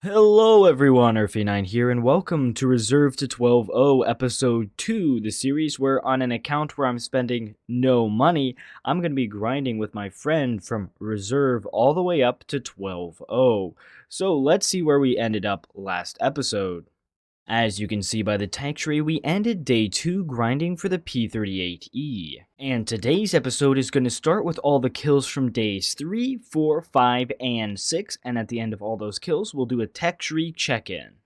Hello everyone, Earthy9 here, and welcome to Reserve to 12.0 Episode 2, the series where on an account where I'm spending no money, I'm going to be grinding with my friend from Reserve all the way up to 12.0. So let's see where we ended up last episode. As you can see by the tech tree, we ended day 2 grinding for the P38E. And today's episode is going to start with all the kills from days 3, 4, 5, and 6, and at the end of all those kills, we'll do a tech tree check-in.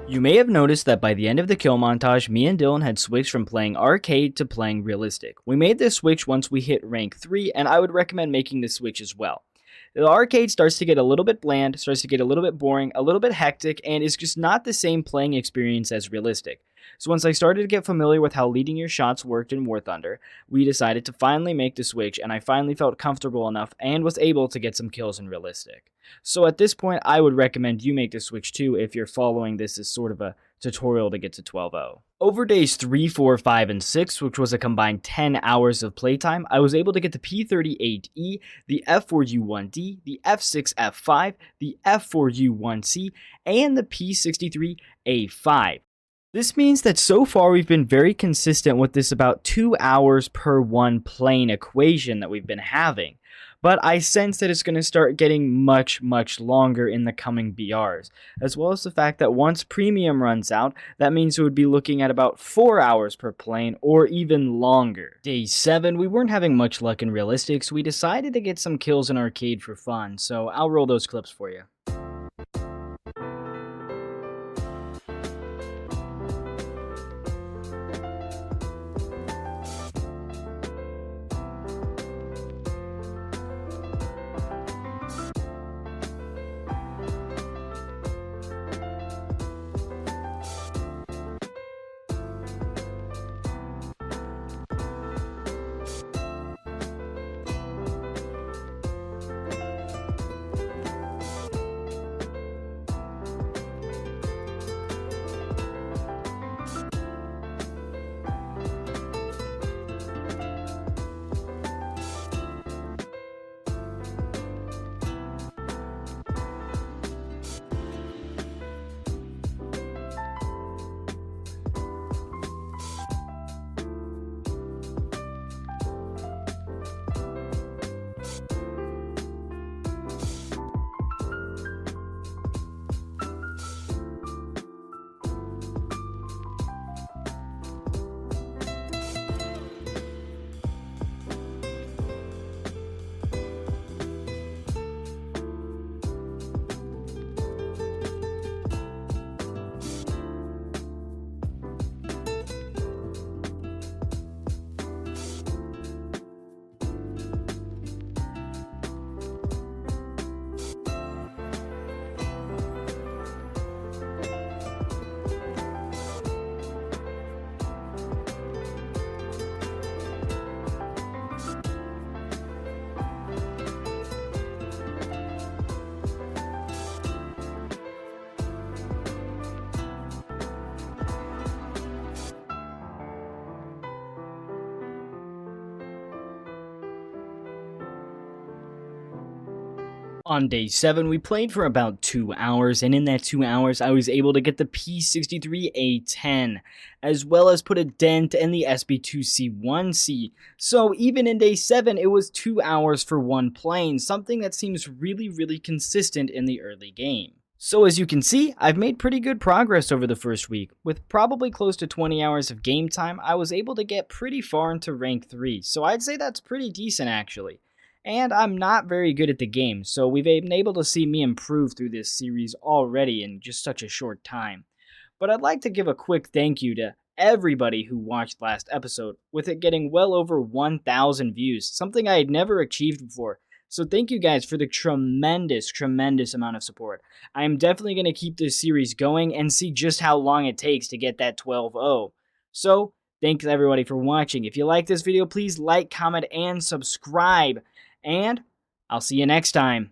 You may have noticed that by the end of the kill montage, me and Dylan had switched from playing arcade to playing realistic. We made this switch once we hit rank 3, and I would recommend making this switch as well. The arcade starts to get a little bit bland, starts to get a little bit boring, a little bit hectic, and is just not the same playing experience as realistic. So once I started to get familiar with how leading your shots worked in War Thunder, we decided to finally make the switch, and I finally felt comfortable enough and was able to get some kills in realistic. So at this point, I would recommend you make the switch too if you're following this as sort of a tutorial to get to 12-0. Over days 3, 4, 5, and 6, which was a combined 10 hours of playtime, I was able to get the P38E, the F4U1D, the F6F5, the F4U1C, and the P63A5. This means that so far we've been very consistent with this about 2 hours per one plane equation that we've been having. But I sense that it's going to start getting much longer in the coming BRs, as well as the fact that once premium runs out, that means we would be looking at about 4 hours per plane or even longer. Day 7, we weren't having much luck in realistic, so we decided to get some kills in arcade for fun, so I'll roll those clips for you. On day 7, we played for about 2 hours, and in that 2 hours, I was able to get the P63A10, as well as put a dent in the SB2C1C. So even in day 7, it was 2 hours for one plane, something that seems really consistent in the early game. So as you can see, I've made pretty good progress over the first week. With probably close to 20 hours of game time, I was able to get pretty far into rank 3, so I'd say that's pretty decent actually. And I'm not very good at the game, so we've been able to see me improve through this series already in just such a short time. But I'd like to give a quick thank you to everybody who watched last episode, with it getting well over 1,000 views, something I had never achieved before. So thank you guys for the tremendous amount of support. I am definitely going to keep this series going and see just how long it takes to get that 12-0. So, thanks everybody for watching. If you like this video, please like, comment, and subscribe. And I'll see you next time.